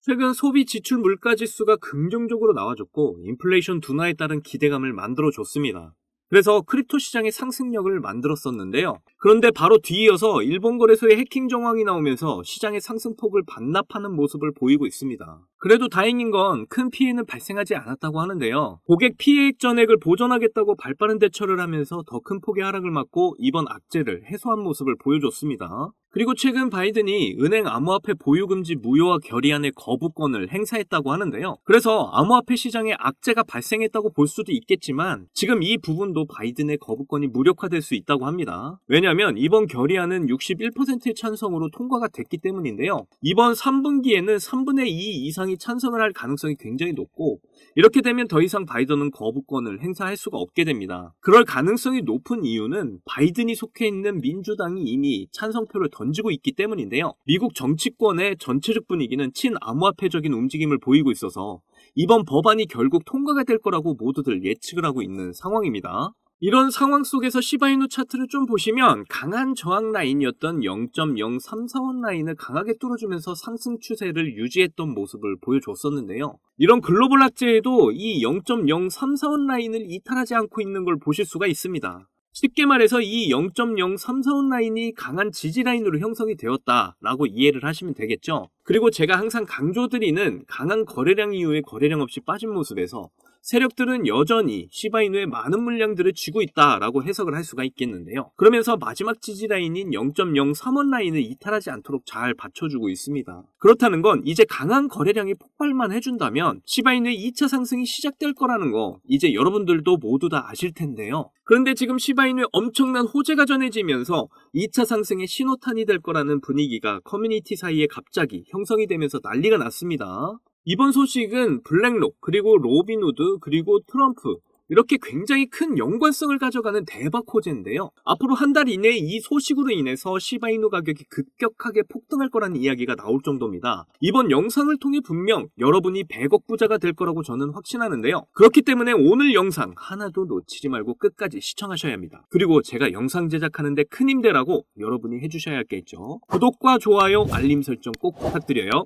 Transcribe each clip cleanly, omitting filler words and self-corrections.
최근 소비 지출 물가 지수가 긍정적으로 나와줬고 인플레이션 둔화에 따른 기대감을 만들어줬습니다. 그래서 크립토 시장의 상승력을 만들었었는데요. 그런데 바로 뒤이어서 일본 거래소의 해킹 정황이 나오면서 시장의 상승폭을 반납하는 모습을 보이고 있습니다. 그래도 다행인 건 큰 피해는 발생하지 않았다고 하는데요. 고객 피해액 전액을 보전하겠다고 발빠른 대처를 하면서 더 큰 폭의 하락을 막고 이번 악재를 해소한 모습을 보여줬습니다. 그리고 최근 바이든이 은행 암호화폐 보유금지 무효화 결의안의 거부권을 행사했다고 하는데요. 그래서 암호화폐 시장에 악재가 발생했다고 볼 수도 있겠지만 지금 이 부분도 바이든의 거부권이 무력화될 수 있다고 합니다. 왜냐하면 이번 결의안은 61%의 찬성으로 통과가 됐기 때문인데요. 이번 3분기에는 3분의 2 이상이 찬성을 할 가능성이 굉장히 높고 이렇게 되면 더 이상 바이든은 거부권을 행사할 수가 없게 됩니다. 그럴 가능성이 높은 이유는 바이든이 속해 있는 민주당이 이미 찬성표를 던지고 있기 때문인데요. 미국 정치권의 전체적 분위기는 친암호화폐적인 움직임을 보이고 있어서 이번 법안이 결국 통과가 될 거라고 모두들 예측을 하고 있는 상황입니다. 이런 상황 속에서 시바이누 차트를 좀 보시면 강한 저항 라인이었던 0.0345원 라인을 강하게 뚫어주면서 상승 추세를 유지했던 모습을 보여줬었는데요. 이런 글로벌 악재에도 이 0.0345원 라인을 이탈하지 않고 있는 걸 보실 수가 있습니다. 쉽게 말해서 이 0.0345원 라인이 강한 지지 라인으로 형성이 되었다라고 이해를 하시면 되겠죠. 그리고 제가 항상 강조드리는 강한 거래량 이후에 거래량 없이 빠진 모습에서 세력들은 여전히 시바이누의 많은 물량들을 쥐고 있다라고 해석을 할 수가 있겠는데요. 그러면서 마지막 지지 라인인 0.03원 라인을 이탈하지 않도록 잘 받쳐주고 있습니다. 그렇다는 건 이제 강한 거래량이 폭발만 해준다면 시바이누의 2차 상승이 시작될 거라는 거 이제 여러분들도 모두 다 아실 텐데요. 그런데 지금 시바이누의 엄청난 호재가 전해지면서 2차 상승의 신호탄이 될 거라는 분위기가 커뮤니티 사이에 갑자기 형성이 되면서 난리가 났습니다. 이번 소식은 블랙록, 그리고 로빈후드, 그리고 트럼프 이렇게 굉장히 큰 연관성을 가져가는 대박 호재인데요. 앞으로 한 달 이내에 이 소식으로 인해서 시바이누 가격이 급격하게 폭등할 거라는 이야기가 나올 정도입니다. 이번 영상을 통해 분명 여러분이 100억 부자가 될 거라고 저는 확신하는데요. 그렇기 때문에 오늘 영상 하나도 놓치지 말고 끝까지 시청하셔야 합니다. 그리고 제가 영상 제작하는데 큰 힘되라고 여러분이 해주셔야 할 게 있죠. 구독과 좋아요, 알림 설정 꼭 부탁드려요.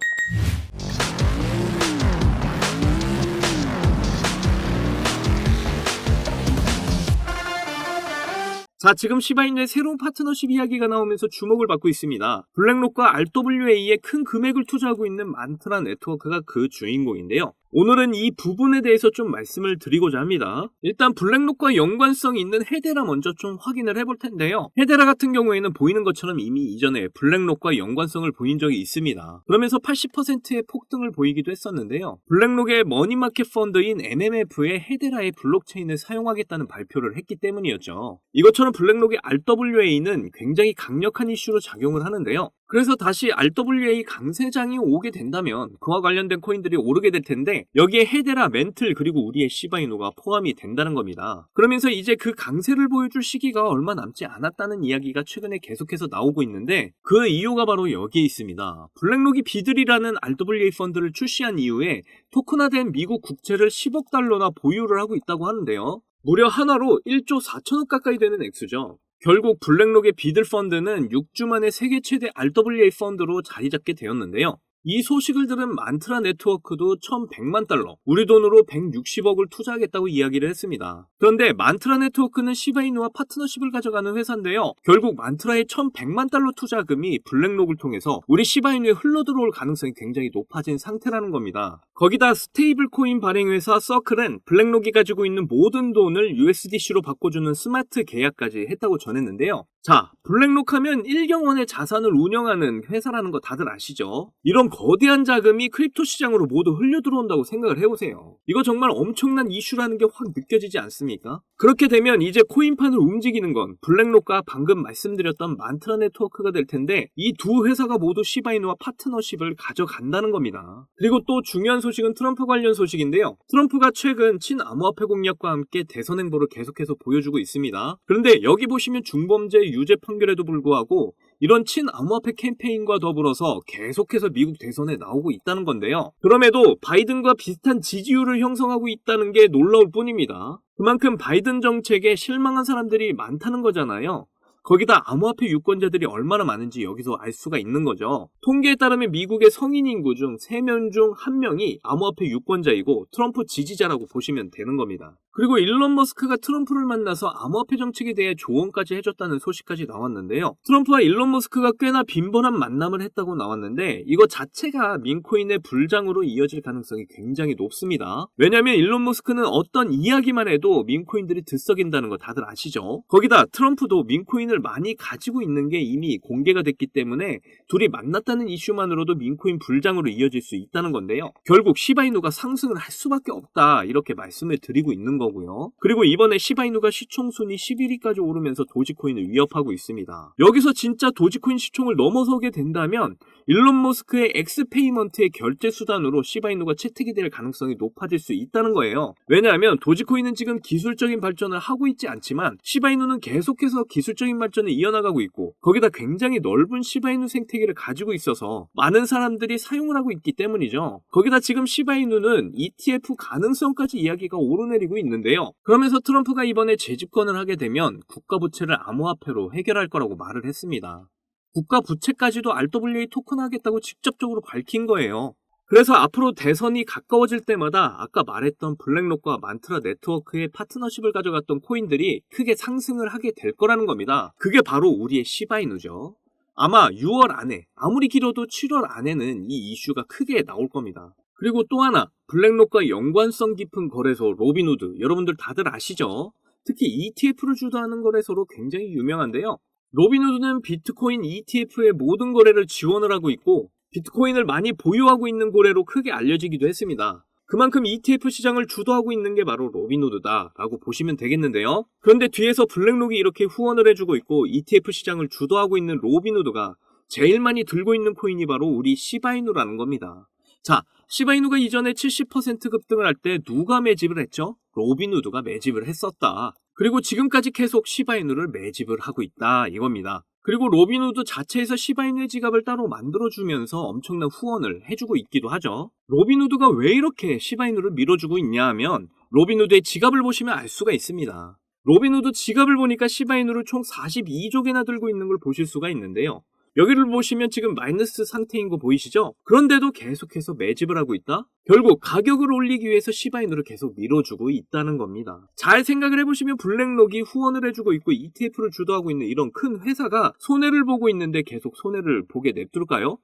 자, 지금 시바이누의 새로운 파트너십 이야기가 나오면서 주목을 받고 있습니다. 블랙록과 RWA에 큰 금액을 투자하고 있는 만트라 네트워크가 그 주인공인데요. 오늘은 이 부분에 대해서 좀 말씀을 드리고자 합니다. 일단 블랙록과 연관성이 있는 헤데라 먼저 좀 확인을 해볼 텐데요. 헤데라 같은 경우에는 보이는 것처럼 이미 이전에 블랙록과 연관성을 보인 적이 있습니다. 그러면서 80%의 폭등을 보이기도 했었는데요. 블랙록의 머니마켓 펀드인 MMF에 헤데라의 블록체인을 사용하겠다는 발표를 했기 때문이었죠. 이것처럼 블랙록의 RWA는 굉장히 강력한 이슈로 작용을 하는데요. 그래서 다시 RWA 강세장이 오게 된다면 그와 관련된 코인들이 오르게 될 텐데 여기에 헤데라, 멘틀, 그리고 우리의 시바이누가 포함이 된다는 겁니다. 그러면서 이제 그 강세를 보여줄 시기가 얼마 남지 않았다는 이야기가 최근에 계속해서 나오고 있는데 그 이유가 바로 여기에 있습니다. 블랙록이 비들이라는 RWA 펀드를 출시한 이후에 토큰화된 미국 국채를 10억 달러나 보유를 하고 있다고 하는데요. 무려 하나로 1조 4천억 가까이 되는 액수죠. 결국 블랙록의 비들 펀드는 6주 만에 세계 최대 RWA 펀드로 자리 잡게 되었는데요. 이 소식을 들은 만트라 네트워크도 1100만 달러, 우리 돈으로 160억을 투자하겠다고 이야기를 했습니다. 그런데 만트라 네트워크는 시바이누와 파트너십을 가져가는 회사인데요. 결국 만트라의 1100만 달러 투자금이 블랙록을 통해서 우리 시바이누에 흘러들어올 가능성이 굉장히 높아진 상태라는 겁니다. 거기다 스테이블 코인 발행 회사 서클은 블랙록이 가지고 있는 모든 돈을 USDC로 바꿔주는 스마트 계약까지 했다고 전했는데요. 자, 블랙록 하면 1경원의 자산을 운영하는 회사라는 거 다들 아시죠? 이런 거대한 자금이 크립토 시장으로 모두 흘려들어온다고 생각을 해보세요. 이거 정말 엄청난 이슈라는 게 확 느껴지지 않습니까? 그렇게 되면 이제 코인판을 움직이는 건 블랙록과 방금 말씀드렸던 만트라 네트워크가 될 텐데 이 두 회사가 모두 시바이누와 파트너십을 가져간다는 겁니다. 그리고 또 중요한 소식은 트럼프 관련 소식인데요. 트럼프가 최근 친암호화폐 공약과 함께 대선 행보를 계속해서 보여주고 있습니다. 그런데 여기 보시면 중범죄 유죄 판결에도 불구하고 이런 친암호화폐 캠페인과 더불어서 계속해서 미국 대선에 나오고 있다는 건데요. 그럼에도 바이든과 비슷한 지지율을 형성하고 있다는 게 놀라울 뿐입니다. 그만큼 바이든 정책에 실망한 사람들이 많다는 거잖아요. 거기다 암호화폐 유권자들이 얼마나 많은지 여기서 알 수가 있는 거죠. 통계에 따르면 미국의 성인 인구 중 3명 중 1명이 암호화폐 유권자이고 트럼프 지지자라고 보시면 되는 겁니다. 그리고 일론 머스크가 트럼프를 만나서 암호화폐 정책에 대해 조언까지 해줬다는 소식까지 나왔는데요. 트럼프와 일론 머스크가 꽤나 빈번한 만남을 했다고 나왔는데 이거 자체가 민코인의 불장으로 이어질 가능성이 굉장히 높습니다. 왜냐하면 일론 머스크는 어떤 이야기만 해도 민코인들이 들썩인다는 거 다들 아시죠? 거기다 트럼프도 민코인을 많이 가지고 있는 게 이미 공개가 됐기 때문에 둘이 만났다는 이슈만으로도 민코인 불장으로 이어질 수 있다는 건데요. 결국 시바이누가 상승을 할 수밖에 없다 이렇게 말씀을 드리고 있는 거고요. 그리고 이번에 시바이누가 시총순위 11위까지 오르면서 도지코인을 위협하고 있습니다. 여기서 진짜 도지코인 시총을 넘어서게 된다면 일론 머스크의 엑스페이먼트의 결제 수단으로 시바이누가 채택이 될 가능성이 높아질 수 있다는 거예요. 왜냐하면 도지코인은 지금 기술적인 발전을 하고 있지 않지만 시바이누는 계속해서 기술적인 발전을 이어나가고 있고 거기다 굉장히 넓은 시바이누 생태계를 가지고 있어서 많은 사람들이 사용을 하고 있기 때문이죠. 거기다 지금 시바이누는 ETF 가능성까지 이야기가 오르내리고 있는데요. 그러면서 트럼프가 이번에 재집권을 하게 되면 국가 부채를 암호화폐로 해결할 거라고 말을 했습니다. 국가 부채까지도 RWA 토큰화하겠다고 직접적으로 밝힌 거예요. 그래서 앞으로 대선이 가까워질 때마다 아까 말했던 블랙록과 만트라 네트워크의 파트너십을 가져갔던 코인들이 크게 상승을 하게 될 거라는 겁니다. 그게 바로 우리의 시바이누죠. 아마 6월 안에, 아무리 길어도 7월 안에는 이 이슈가 크게 나올 겁니다. 그리고 또 하나, 블랙록과 연관성 깊은 거래소 로빈후드, 여러분들 다들 아시죠? 특히 ETF를 주도하는 거래소로 굉장히 유명한데요. 로빈후드는 비트코인 ETF의 모든 거래를 지원을 하고 있고 비트코인을 많이 보유하고 있는 거래로 크게 알려지기도 했습니다. 그만큼 ETF 시장을 주도하고 있는 게 바로 로빈후드다 라고 보시면 되겠는데요. 그런데 뒤에서 블랙록이 이렇게 후원을 해주고 있고 ETF 시장을 주도하고 있는 로빈후드가 제일 많이 들고 있는 코인이 바로 우리 시바이누라는 겁니다. 자, 시바이누가 이전에 70% 급등을 할 때 누가 매집을 했죠? 로빈후드가 매집을 했었다. 그리고 지금까지 계속 시바이누를 매집을 하고 있다 이겁니다. 그리고 로빈후드 자체에서 시바이누의 지갑을 따로 만들어주면서 엄청난 후원을 해주고 있기도 하죠. 로빈후드가 왜 이렇게 시바이누를 밀어주고 있냐 하면 로빈후드의 지갑을 보시면 알 수가 있습니다. 로빈후드 지갑을 보니까 시바이누를 총 42조 개나 들고 있는 걸 보실 수가 있는데요. 여기를 보시면 지금 마이너스 상태인 거 보이시죠? 그런데도 계속해서 매집을 하고 있다? 결국 가격을 올리기 위해서 시바이누를 계속 밀어주고 있다는 겁니다. 잘 생각을 해보시면 블랙록이 후원을 해주고 있고 ETF를 주도하고 있는 이런 큰 회사가 손해를 보고 있는데 계속 손해를 보게 냅둘까요?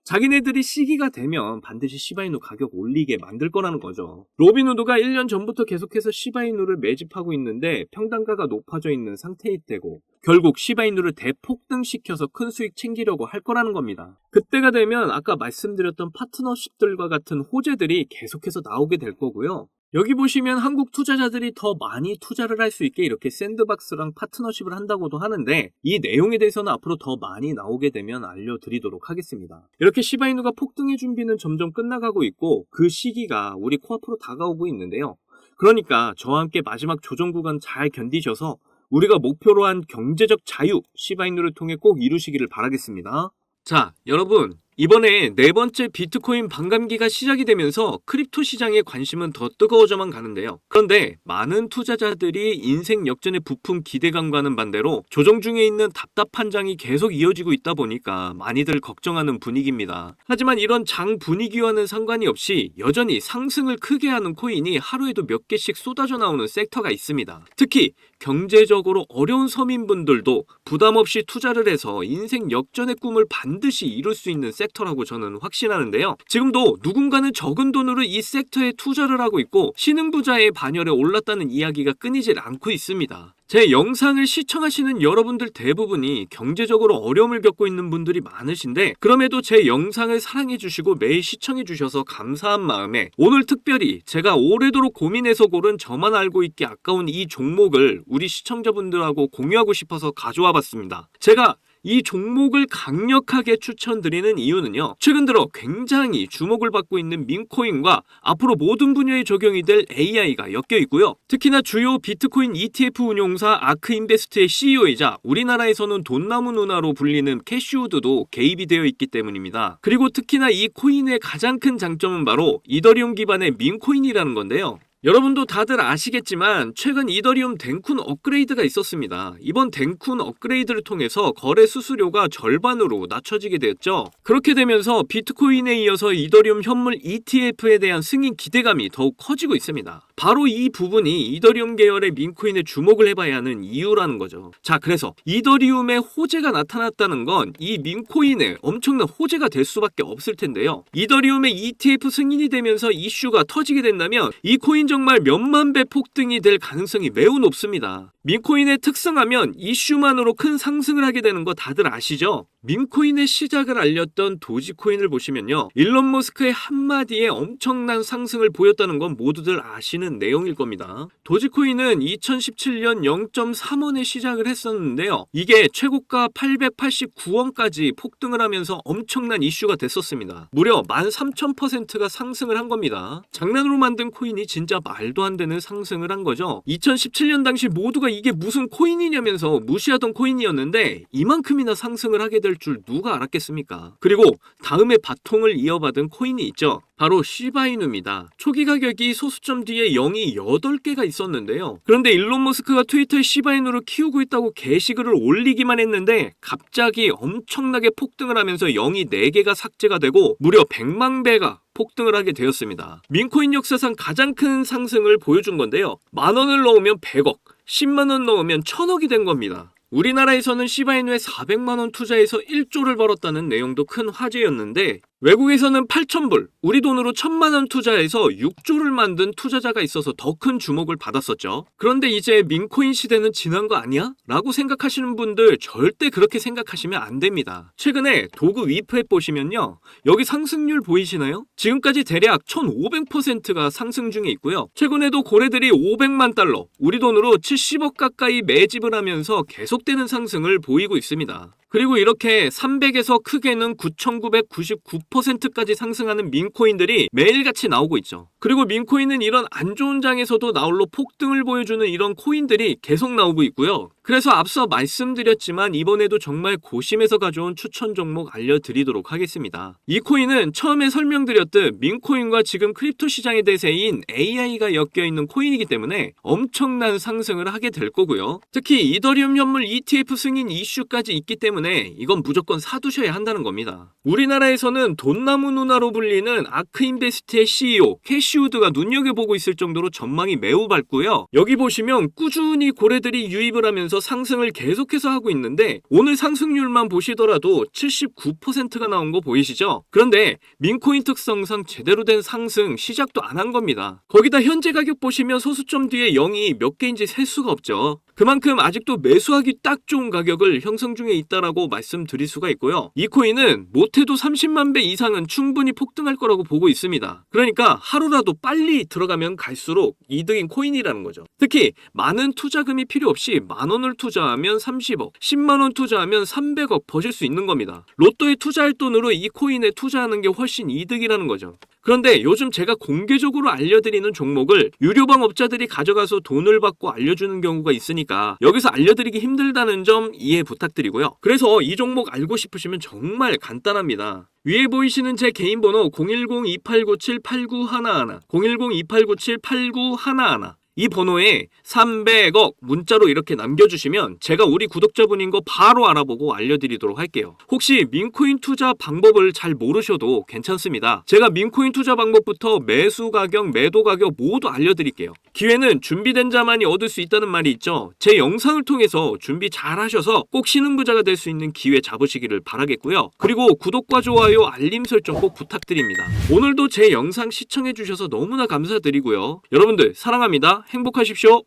자기네들이 시기가 되면 반드시 시바이누 가격 올리게 만들 거라는 거죠. 로빈후드가 1년 전부터 계속해서 시바이누를 매집하고 있는데 평단가가 높아져 있는 상태일 때고 결국 시바이누를 대폭등시켜서 큰 수익 챙기려고 할 거라는 겁니다. 그때가 되면 아까 말씀드렸던 파트너십들과 같은 호재들이 계속해서 나오게 될 거고요. 여기 보시면 한국 투자자들이 더 많이 투자를 할 수 있게 이렇게 샌드박스랑 파트너십을 한다고도 하는데 이 내용에 대해서는 앞으로 더 많이 나오게 되면 알려드리도록 하겠습니다. 이렇게 시바이누가 폭등의 준비는 점점 끝나가고 있고 그 시기가 우리 코앞으로 다가오고 있는데요. 그러니까 저와 함께 마지막 조정 구간 잘 견디셔서 우리가 목표로 한 경제적 자유 시바이누를 통해 꼭 이루시기를 바라겠습니다. 자, 여러분 이번에 네 번째 비트코인 반감기가 시작이 되면서 크립토 시장의 관심은 더 뜨거워져만 가는데요. 그런데 많은 투자자들이 인생 역전의 부품 기대감과는 반대로 조정 중에 있는 답답한 장이 계속 이어지고 있다 보니까 많이들 걱정하는 분위기입니다. 하지만 이런 장 분위기와는 상관이 없이 여전히 상승을 크게 하는 코인이 하루에도 몇 개씩 쏟아져 나오는 섹터가 있습니다. 특히 경제적으로 어려운 서민분들도 부담 없이 투자를 해서 인생 역전의 꿈을 반드시 이룰 수 있는 섹터라고 저는 확신하는데요. 지금도 누군가는 적은 돈으로 이 섹터에 투자를 하고 있고 신흥부자의 반열에 올랐다는 이야기가 끊이질 않고 있습니다. 제 영상을 시청하시는 여러분들 대부분이 경제적으로 어려움을 겪고 있는 분들이 많으신데 그럼에도 제 영상을 사랑해주시고 매일 시청해주셔서 감사한 마음에 오늘 특별히 제가 오래도록 고민해서 고른 저만 알고 있기 아까운 이 종목을 우리 시청자분들하고 공유하고 싶어서 가져와 봤습니다. 제가 이 종목을 강력하게 추천드리는 이유는요. 최근 들어 굉장히 주목을 받고 있는 민코인과 앞으로 모든 분야에 적용이 될 AI가 엮여 있고요. 특히나 주요 비트코인 ETF 운용사 아크인베스트의 CEO이자 우리나라에서는 돈나무 누나로 불리는 캐시우드도 개입이 되어 있기 때문입니다. 그리고 특히나 이 코인의 가장 큰 장점은 바로 이더리움 기반의 민코인이라는 건데요. 여러분도 다들 아시겠지만 최근 이더리움 덴쿤 업그레이드가 있었습니다. 이번 덴쿤 업그레이드를 통해서 거래 수수료가 절반으로 낮춰지게 되었죠. 그렇게 되면서 비트코인에 이어서 이더리움 현물 ETF에 대한 승인 기대감이 더욱 커지고 있습니다. 바로 이 부분이 이더리움 계열의 민코인에 주목을 해봐야 하는 이유라는 거죠. 자, 그래서 이더리움의 호재가 나타났다는 건 이 민코인에 엄청난 호재가 될 수밖에 없을 텐데요. 이더리움의 ETF 승인이 되면서 이슈가 터지게 된다면 이 코인 정말 몇만 배 폭등이 될 가능성이 매우 높습니다. 민코인의 특성하면 이슈만으로 큰 상승을 하게 되는 거 다들 아시죠? 민코인의 시작을 알렸던 도지코인을 보시면요, 일론 머스크의 한마디에 엄청난 상승을 보였다는 건 모두들 아시는 내용일 겁니다. 도지코인은 2017년 0.3원에 시작을 했었는데요, 이게 최고가 889원까지 폭등을 하면서 엄청난 이슈가 됐었습니다. 무려 13,000%가 상승을 한 겁니다. 장난으로 만든 코인이 진짜 말도 안 되는 상승을 한 거죠. 2017년 당시 모두가 이게 무슨 코인이냐면서 무시하던 코인이었는데 이만큼이나 상승을 하게 될 줄 누가 알았겠습니까? 그리고 다음에 바통을 이어받은 코인이 있죠. 바로 시바이누입니다. 초기 가격이 소수점 뒤에 0이 8개가 있었는데요. 그런데 일론 머스크가 트위터에 시바이누를 키우고 있다고 게시글을 올리기만 했는데 갑자기 엄청나게 폭등을 하면서 0이 4개가 삭제가 되고 무려 100만 배가 폭등을 하게 되었습니다. 민코인 역사상 가장 큰 상승을 보여준 건데요. 10,000원을 넣으면 100억, 10만원 넣으면 1,000억이 된 겁니다. 우리나라에서는 시바이누에 400만원 투자해서 1조를 벌었다는 내용도 큰 화제였는데 외국에서는 8,000불, 우리 돈으로 1,000만원 투자해서 6조를 만든 투자자가 있어서 더 큰 주목을 받았었죠. 그런데 이제 민코인 시대는 지난 거 아니야? 라고 생각하시는 분들 절대 그렇게 생각하시면 안 됩니다. 최근에 도구 위프앱 보시면요, 여기 상승률 보이시나요? 지금까지 대략 1,500%가 상승 중에 있고요. 최근에도 고래들이 500만 달러, 우리 돈으로 70억 가까이 매집을 하면서 계속되는 상승을 보이고 있습니다. 그리고 이렇게 300에서 크게는 9,999%까지 상승하는 민코인들이 매일같이 나오고 있죠. 그리고 민코인은 이런 안 좋은 장에서도 나홀로 폭등을 보여주는 이런 코인들이 계속 나오고 있고요. 그래서 앞서 말씀드렸지만 이번에도 정말 고심해서 가져온 추천 종목 알려드리도록 하겠습니다. 이 코인은 처음에 설명드렸듯 민코인과 지금 크립토 시장의 대세인 AI가 엮여있는 코인이기 때문에 엄청난 상승을 하게 될 거고요. 특히 이더리움 현물 ETF 승인 이슈까지 있기 때문에 이건 무조건 사두셔야 한다는 겁니다. 우리나라에서는 돈나무 누나로 불리는 아크인베스트의 CEO 캐시우드가 눈여겨보고 있을 정도로 전망이 매우 밝고요. 여기 보시면 꾸준히 고래들이 유입을 하면서 상승을 계속해서 하고 있는데 오늘 상승률만 보시더라도 79%가 나온 거 보이시죠? 그런데 민코인 특성상 제대로 된 상승 시작도 안 한 겁니다. 거기다 현재 가격 보시면 소수점 뒤에 0이 몇 개인지 셀 수가 없죠. 그만큼 아직도 매수하기 딱 좋은 가격을 형성 중에 있다라고 말씀드릴 수가 있고요. 이 코인은 못해도 30만 배 이상은 충분히 폭등할 거라고 보고 있습니다. 그러니까 하루라도 빨리 들어가면 갈수록 이득인 코인이라는 거죠. 특히 많은 투자금이 필요 없이 10,000원을 투자하면 30억, 10만원 투자하면 300억 버실 수 있는 겁니다. 로또에 투자할 돈으로 이 코인에 투자하는 게 훨씬 이득이라는 거죠. 그런데 요즘 제가 공개적으로 알려드리는 종목을 유료방 업자들이 가져가서 돈을 받고 알려주는 경우가 있으니까 여기서 알려드리기 힘들다는 점 이해 부탁드리고요. 그래서 이 종목 알고 싶으시면 정말 간단합니다. 위에 보이시는 제 개인 번호 010-2897-8911, 010-2897-8911, 이 번호에 300억 문자로 이렇게 남겨주시면 제가 우리 구독자분인 거 바로 알아보고 알려드리도록 할게요. 혹시 민코인 투자 방법을 잘 모르셔도 괜찮습니다. 제가 민코인 투자 방법부터 매수 가격, 매도 가격 모두 알려드릴게요. 기회는 준비된 자만이 얻을 수 있다는 말이 있죠. 제 영상을 통해서 준비 잘 하셔서 꼭 신흥부자가 될 수 있는 기회 잡으시기를 바라겠고요. 그리고 구독과 좋아요, 알림 설정 꼭 부탁드립니다. 오늘도 제 영상 시청해주셔서 너무나 감사드리고요. 여러분들 사랑합니다. 행복하십시오.